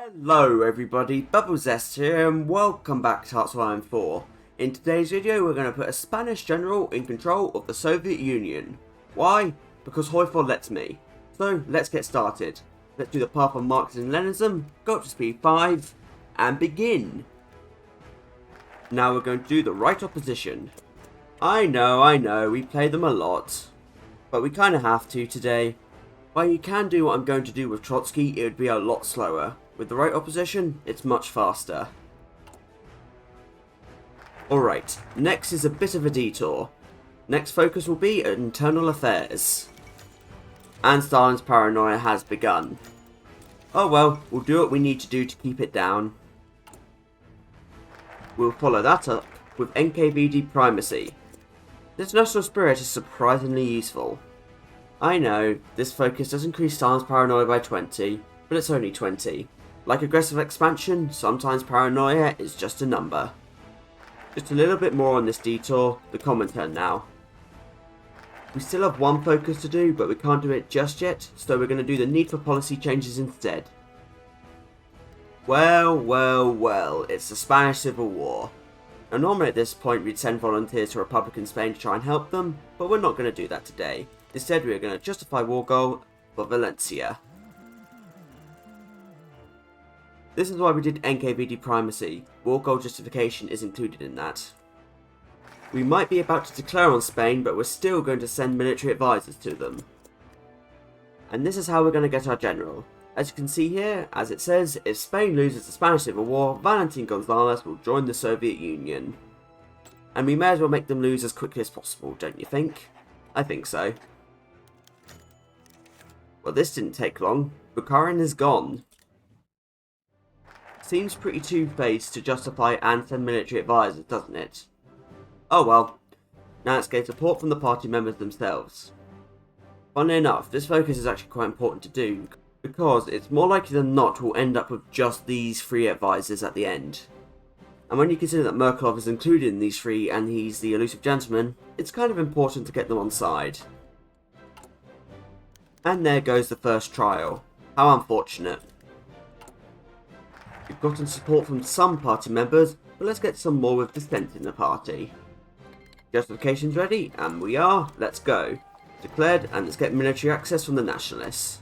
Hello everybody, Bubblezest here and welcome back to HOI4. In today's video we're going to put a Spanish general in control of the Soviet Union. Why? Because HOI4 lets me. So let's get started. Let's do the path of Marxism and Leninism, go up to speed 5, and begin. Now we're going to do the right opposition. I know, we play them a lot. But we kind of have to today. While you can do what I'm going to do with Trotsky, it would be a lot slower. With the right opposition, it's much faster. Alright, next is a bit of a detour. Next focus will be internal affairs. And Stalin's paranoia has begun. Oh well, we'll do what we need to do to keep it down. We'll follow that up with NKVD primacy. This national spirit is surprisingly useful. I know, this focus does increase Stalin's paranoia by 20, but it's only 20. Like aggressive expansion, sometimes paranoia is just a number. Just a little bit more on this detour, the common turn now. We still have one focus to do, but we can't do it just yet, so we're going to do the need for policy changes instead. Well, it's the Spanish Civil War. Now normally at this point we'd send volunteers to Republican Spain to try and help them, but we're not going to do that today. Instead we are going to justify war goal for Valencia. This is why we did NKVD primacy. War goal justification is included in that. We might be about to declare on Spain, but we're still going to send military advisors to them. And this is how we're going to get our general. As you can see here, as it says, if Spain loses the Spanish Civil War, Valentin Gonzalez will join the Soviet Union. And we may as well make them lose as quickly as possible, don't you think? I think so. Well, this didn't take long. Bukharin is gone. Seems pretty two-faced to justify and send military advisors, doesn't it? Oh well. Now let's get support from the party members themselves. Funnily enough, this focus is actually quite important to do, because it's more likely than not we'll end up with just these 3 advisors at the end. And when you consider that Merkelov is included in these 3 and he's the elusive gentleman, it's kind of important to get them on side. And there goes the first trial. How unfortunate. We've gotten support from some party members, but let's get some more with dissent in the party. Justification's ready, and we are. Let's go. Declared, and let's get military access from the nationalists.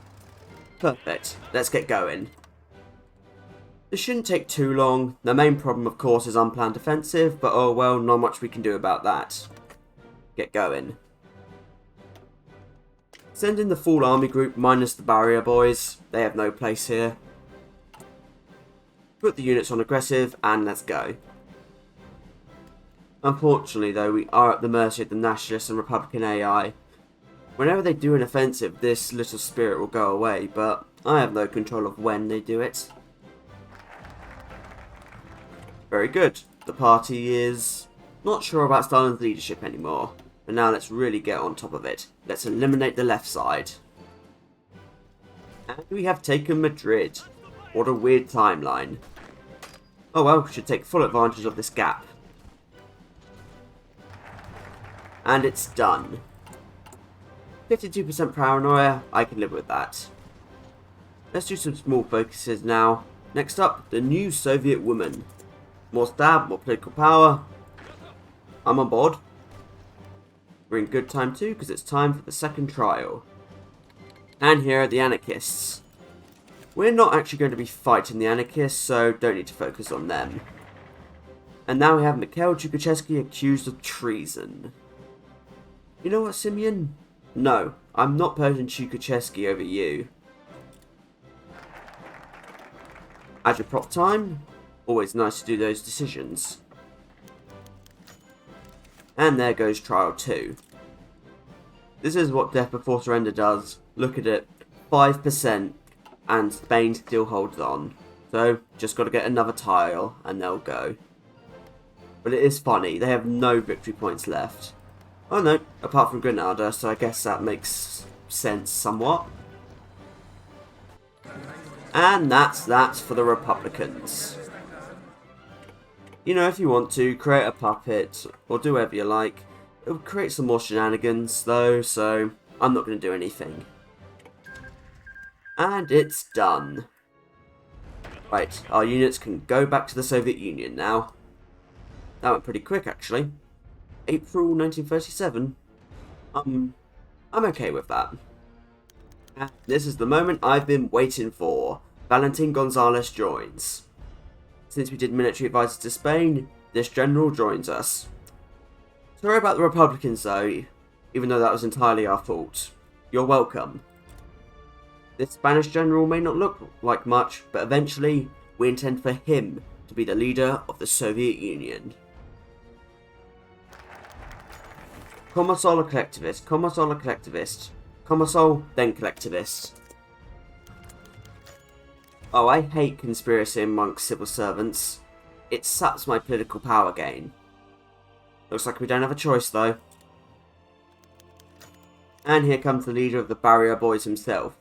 Perfect. Let's get going. This shouldn't take too long. The main problem, of course, is unplanned offensive, but oh well, not much we can do about that. Get going. Send in the full army group minus the barrier boys. They have no place here. Put the units on aggressive, and let's go. Unfortunately though, we are at the mercy of the nationalists and Republican AI. Whenever they do an offensive, this little spirit will go away, but I have no control of when they do it. Very good. The party is not sure about Stalin's leadership anymore. But now let's really get on top of it. Let's eliminate the left side. And we have taken Madrid. What a weird timeline. Oh well, we should take full advantage of this gap. And it's done. 52% paranoia, I can live with that. Let's do some small focuses now. Next up, the new Soviet woman. More stab, more political power. I'm on board. We're in good time too, because it's time for the second trial. And here are the anarchists. We're not actually going to be fighting the anarchists, so don't need to focus on them. And now we have Mikhail Tukhachevsky accused of treason. You know what, Simeon? No, I'm not purging Tukhachevsky over you. Agitprop time. Always nice to do those decisions. And there goes trial 2. This is what death before surrender does. Look at it. 5%. And Spain still holds on. So, just got to get another tile and they'll go. But it is funny, they have no victory points left. Oh no, apart from Granada, so I guess that makes sense somewhat. And that's for the Republicans. You know, if you want to, create a puppet, or do whatever you like. It would create some more shenanigans though, so I'm not going to do anything. And it's done. Right, our units can go back to the Soviet Union now. That went pretty quick, actually. April 1937. I'm okay with that. And this is the moment I've been waiting for. Valentin Gonzalez joins. Since we did military advisors to Spain, this general joins us. Sorry about the Republicans though, even though that was entirely our fault. You're welcome. This Spanish general may not look like much, but eventually we intend for him to be the leader of the Soviet Union. Commissar or collectivist, Commissar or collectivist, Commissar then collectivist. Oh, I hate conspiracy amongst civil servants. It saps my political power gain. Looks like we don't have a choice though. And here comes the leader of the Barrier Boys himself.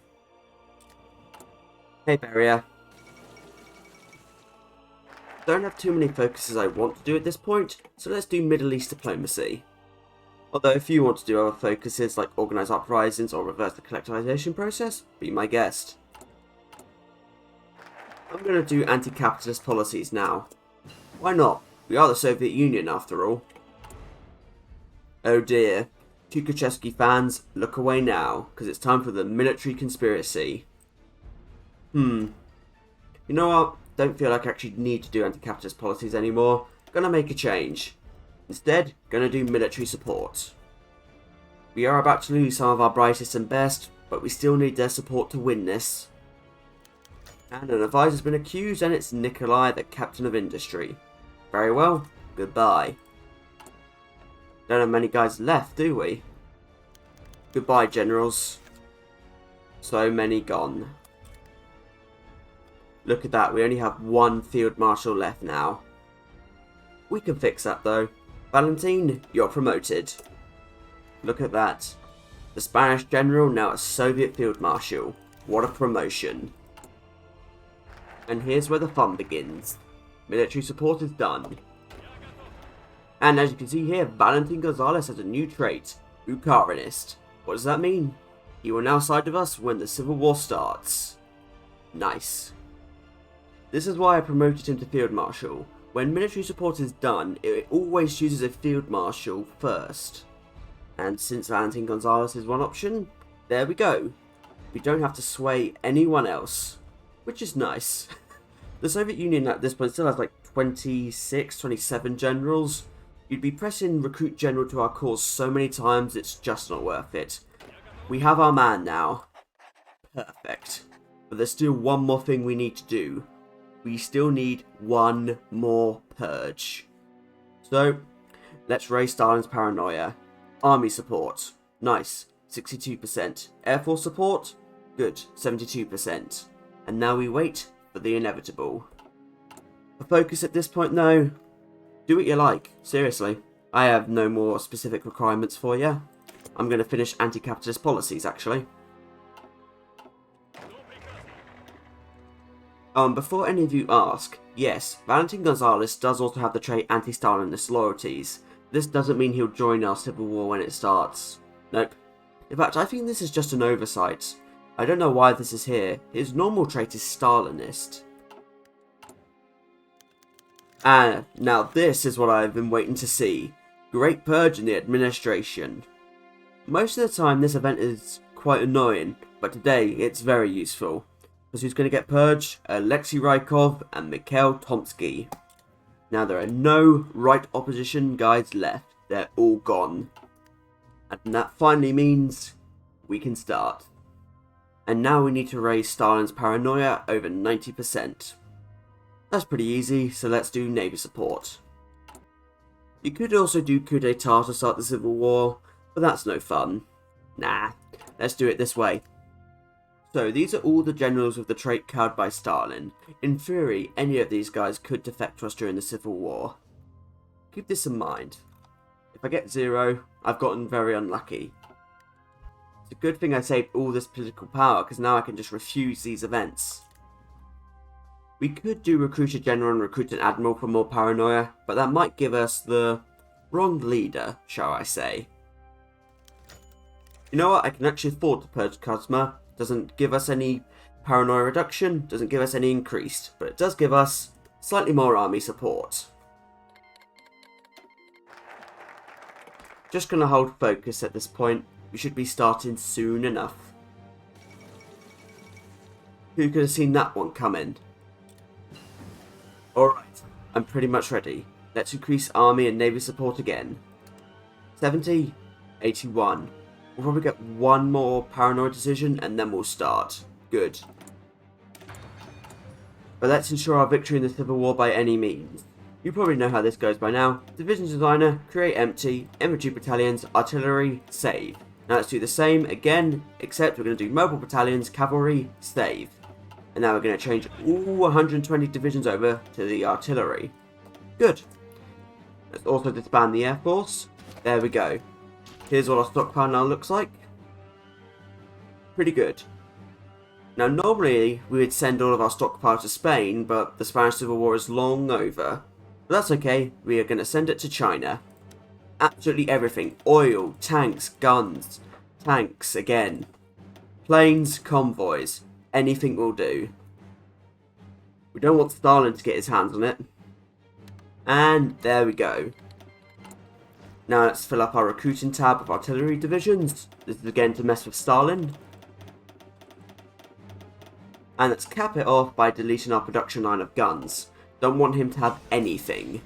Hey Barrier. Don't have too many focuses I want to do at this point, so let's do Middle East diplomacy. Although if you want to do other focuses like organise uprisings or reverse the collectivization process, be my guest. I'm going to do anti-capitalist policies now. Why not? We are the Soviet Union after all. Oh dear. Tukhachevsky fans, look away now, because it's time for the military conspiracy. You know what? Don't feel like I actually need to do anti-capitalist policies anymore. Gonna make a change. Instead, gonna do military support. We are about to lose some of our brightest and best, but we still need their support to win this. And an advisor's been accused, and it's Nikolai, the captain of industry. Very well, goodbye. Don't have many guys left, do we? Goodbye, generals. So many gone. Look at that, we only have one field marshal left now. We can fix that though. Valentin, you're promoted. Look at that. The Spanish general now a Soviet field marshal. What a promotion. And here's where the fun begins. Military support is done. And as you can see here, Valentin Gonzalez has a new trait, Bucharanist. What does that mean? He will now side with us when the Civil War starts. Nice. This is why I promoted him to Field Marshal. When military support is done, it always chooses a Field Marshal first. And since Valentin Gonzalez is one option, there we go. We don't have to sway anyone else, which is nice. The Soviet Union at this point still has like 26, 27 generals. You'd be pressing recruit general to our cause so many times, it's just not worth it. We have our man now. Perfect. But there's still one more thing we need to do. We still need one more purge. So, let's raise Stalin's paranoia. Army support. Nice. 62%. Air Force support. Good. 72%. And now we wait for the inevitable. For focus at this point though, do what you like. Seriously. I have no more specific requirements for you. I'm going to finish anti-capitalist policies actually. Before any of you ask, yes, Valentin Gonzalez does also have the trait anti-Stalinist loyalties. This doesn't mean he'll join our civil war when it starts. Nope. In fact, I think this is just an oversight. I don't know why this is here. His normal trait is Stalinist. And now this is what I've been waiting to see. Great purge in the administration. Most of the time this event is quite annoying, but today it's very useful. Because who's going to get purged? Alexei Rykov and Mikhail Tomsky. Now there are no right opposition guys left. They're all gone. And that finally means we can start. And now we need to raise Stalin's paranoia over 90%. That's pretty easy, so let's do Navy support. You could also do coup d'etat to start the Civil War, but that's no fun. Nah, let's do it this way. So these are all the generals with the trait cowed by Stalin. In theory, any of these guys could defect to us during the Civil War. Keep this in mind. If I get 0, I've gotten very unlucky. It's a good thing I saved all this political power, because now I can just refuse these events. We could do recruit a general and recruit an admiral for more paranoia, but that might give us the wrong leader, shall I say. You know what, I can actually afford to purge Kuzma. Doesn't give us any Paranoia reduction doesn't give us any increased, but it does give us slightly more army support. Just gonna hold focus at this point. We should be starting soon enough. Who could have seen that one coming? Alright, I'm pretty much ready. Let's increase army and navy support again. 70, 81. We'll probably get one more paranoid decision and then we'll start. Good. But let's ensure our victory in the Civil War by any means. You probably know how this goes by now. Division designer, create empty, infantry battalions, artillery, save. Now let's do the same again, except we're going to do mobile battalions, cavalry, save. And now we're going to change all 120 divisions over to the artillery. Good. Let's also disband the Air Force. There we go. Here's what our stockpile now looks like. Pretty good. Now normally we would send all of our stockpile to Spain, but the Spanish Civil War is long over. But that's okay, we are going to send it to China. Absolutely everything. Oil, tanks, guns, tanks again. Planes, convoys. Anything will do. We don't want Stalin to get his hands on it. And there we go. Now let's fill up our recruiting tab of artillery divisions. This is again to mess with Stalin. And let's cap it off by deleting our production line of guns. Don't want him to have anything.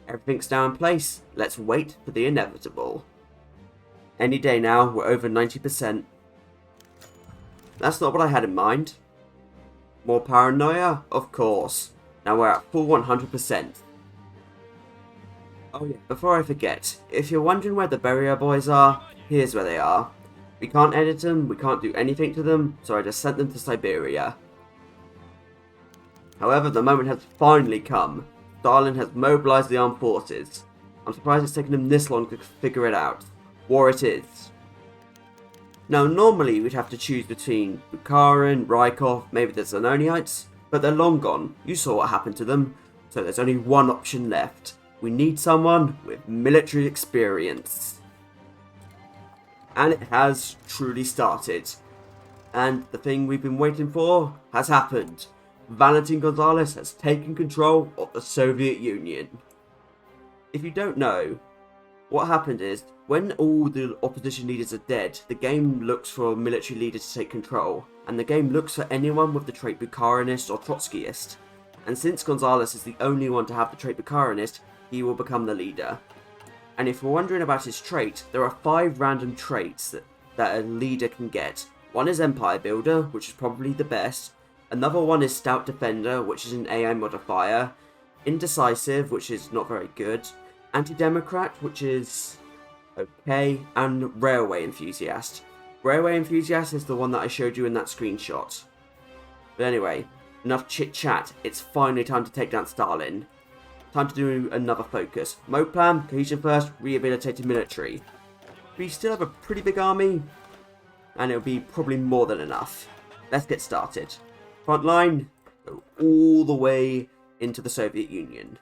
Everything's now in place. Let's wait for the inevitable. Any day now, we're over 90%. That's not what I had in mind. More paranoia? Of course. Now we're at full 100%. Oh yeah, before I forget, if you're wondering where the barrier boys are, here's where they are. We can't edit them, we can't do anything to them, so I just sent them to Siberia. However, the moment has finally come. Stalin has mobilized the armed forces. I'm surprised it's taken him this long to figure it out. War it is. Now normally we'd have to choose between Bukharin, Rykov, maybe the Zanoniites, but they're long gone. You saw what happened to them, so there's only one option left. We need someone with military experience. And it has truly started. And the thing we've been waiting for has happened. Valentin Gonzalez has taken control of the Soviet Union. If you don't know, what happened is, when all the opposition leaders are dead, the game looks for a military leader to take control, and the game looks for anyone with the trait Bukharinist or Trotskyist. And since Gonzalez is the only one to have the trait Bukharinist, he will become the leader. And if you're wondering about his trait, there are 5 random traits that a leader can get. One is Empire Builder, which is probably the best. Another one is Stout Defender, which is an AI modifier. Indecisive, which is not very good. Anti-Democrat, which is okay. And Railway Enthusiast. Railway Enthusiast is the one that I showed you in that screenshot. But anyway, enough chit-chat. It's finally time to take down Stalin. Time to do another focus. Mode plan, cohesion first, rehabilitated military. We still have a pretty big army, and it'll be probably more than enough. Let's get started. Front line, go all the way into the Soviet Union.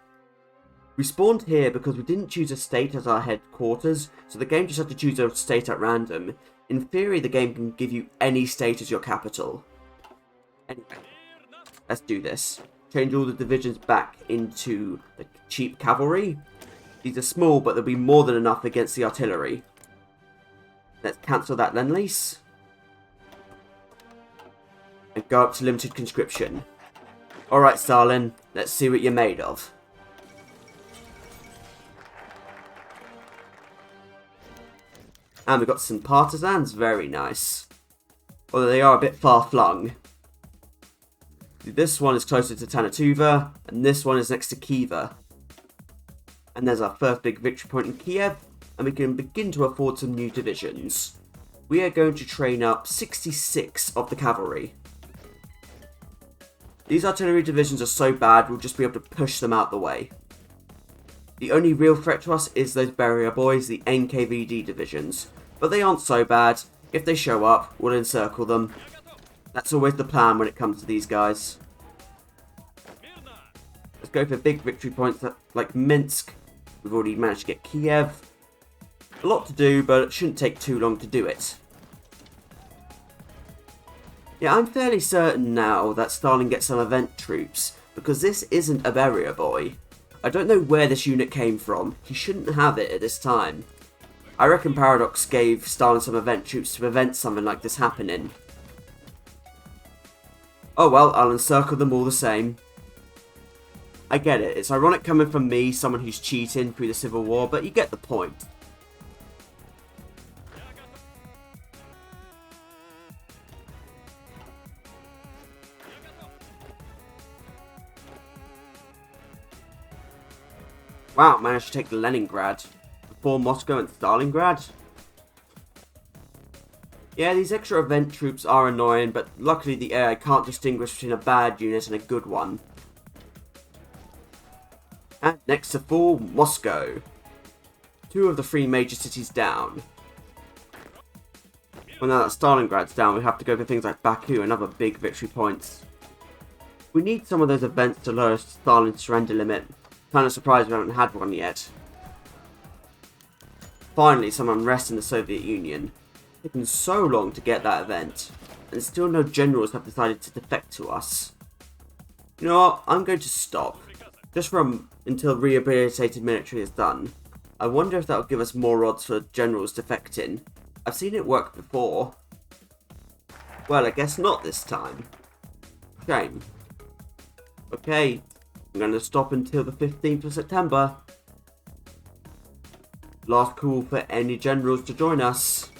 We spawned here because we didn't choose a state as our headquarters, so the game just had to choose a state at random. In theory, the game can give you any state as your capital. Anyway, let's do this. Change all the divisions back into the cheap cavalry. These are small, but they'll be more than enough against the artillery. Let's cancel that Lend-Lease. And go up to limited conscription. Alright, Stalin, let's see what you're made of. And we've got some partisans, very nice. Although they are a bit far-flung. This one is closer to Tanatuva, and this one is next to Khiva. And there's our first big victory point in Kiev, and we can begin to afford some new divisions. We are going to train up 66 of the cavalry. These artillery divisions are so bad, we'll just be able to push them out the way. The only real threat to us is those barrier boys, the NKVD divisions. But they aren't so bad. If they show up, we'll encircle them. That's always the plan when it comes to these guys. Let's go for big victory points like Minsk. We've already managed to get Kiev. A lot to do, but it shouldn't take too long to do it. Yeah, I'm fairly certain now that Stalin gets some event troops, because this isn't a barrier boy. I don't know where this unit came from, he shouldn't have it at this time. I reckon Paradox gave Stalin some event troops to prevent something like this happening. Oh well, I'll encircle them all the same. I get it, it's ironic coming from me, someone who's cheating through the Civil War, but you get the point. Wow, managed to take Leningrad before Moscow and Stalingrad. Yeah, these extra event troops are annoying, but luckily the AI can't distinguish between a bad unit and a good one. And next to fall, Moscow. 2 of the 3 major cities down. Well, now that Stalingrad's down, we have to go for things like Baku and other big victory points. We need some of those events to lower Stalin's surrender limit. Kind of surprised we haven't had one yet. Finally, some unrest in the Soviet Union. It's taken so long to get that event, and still no generals have decided to defect to us. You know what, I'm going to stop. Just until rehabilitated military is done. I wonder if that will give us more odds for generals defecting. I've seen it work before. Well, I guess not this time. Shame. Okay, I'm going to stop until the 15th of September. Last call for any generals to join us.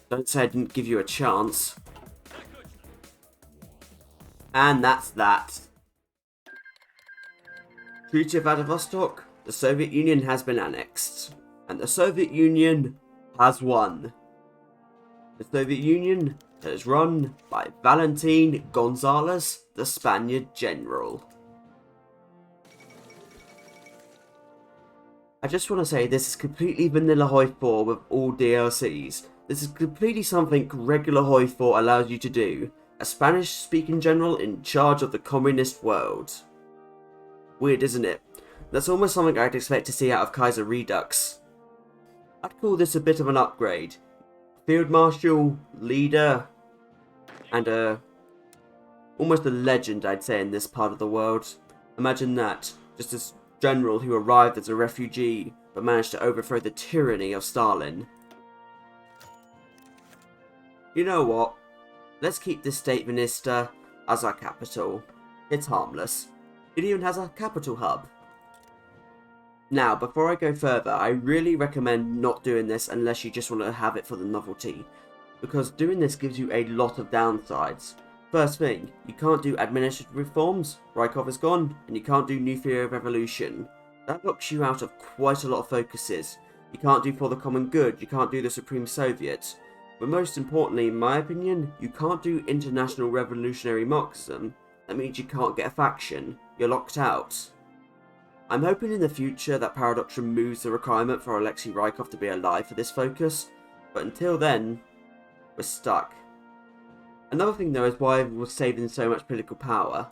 Don't say I didn't give you a chance. And that's that. Treaty of Vladivostok, the Soviet Union has been annexed. And the Soviet Union has won. The Soviet Union that is run by Valentin Gonzalez, the Spaniard general. I just want to say this is completely vanilla HOI4 with all DLCs. This is completely something regular HOI4 allows you to do. A Spanish speaking general in charge of the communist world. Weird, isn't it? That's almost something I'd expect to see out of Kaiser Redux. I'd call this a bit of an upgrade. Field Marshal, leader, and almost a legend, I'd say, in this part of the world. Imagine that, just this general who arrived as a refugee, but managed to overthrow the tyranny of Stalin. You know what? Let's keep this state minister as our capital. It's harmless. It even has a capital hub. Now, before I go further, I really recommend not doing this unless you just want to have it for the novelty, because doing this gives you a lot of downsides. First thing, you can't do administrative reforms, Rykov is gone, and you can't do nuclear revolution. That locks you out of quite a lot of focuses. You can't do for the common good, you can't do the Supreme Soviet. But most importantly, in my opinion, you can't do international revolutionary Marxism. That means you can't get a faction. You're locked out. I'm hoping in the future that Paradox removes the requirement for Alexei Rykov to be alive for this focus, but until then, we're stuck. Another thing though is why I was saving so much political power.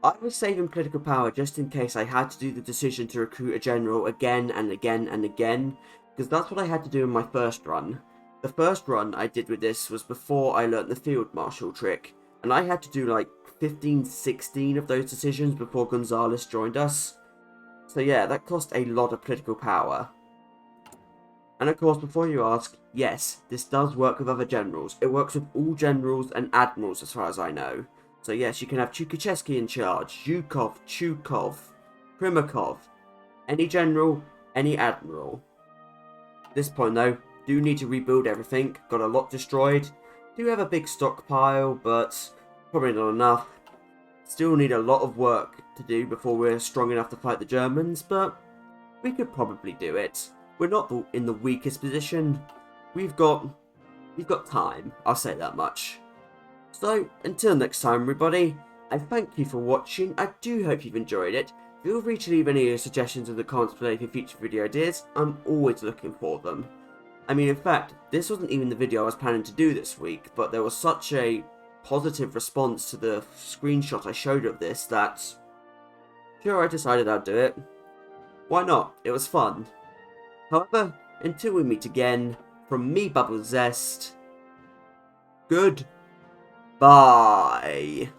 I was saving political power just in case I had to do the decision to recruit a general again and again and again, because that's what I had to do in my first run. The first run I did with this was before I learnt the Field Marshal trick, and I had to do like 15-16 of those decisions before Gonzalez joined us. So yeah, that cost a lot of political power. And of course, before you ask, yes, this does work with other generals. It works with all generals and admirals as far as I know. So yes, you can have Tukhachevsky in charge, Zhukov, Chukov, Primakov, any general, any admiral. At this point though, do need to rebuild everything, got a lot destroyed. Do have a big stockpile, but probably not enough. Still need a lot of work to do before we're strong enough to fight the Germans, but we could probably do it. We're not in the weakest position. We've got time, I'll say that much. So, until next time everybody, I thank you for watching. I do hope you've enjoyed it. Feel free to leave any suggestions in the comments below for future video ideas. I'm always looking for them. I mean, in fact, this wasn't even the video I was planning to do this week, but there was such a positive response to the screenshot I showed of this that, sure, I decided I'd do it. Why not? It was fun. However, until we meet again, from me, Bubble Zest, goodbye. Bye.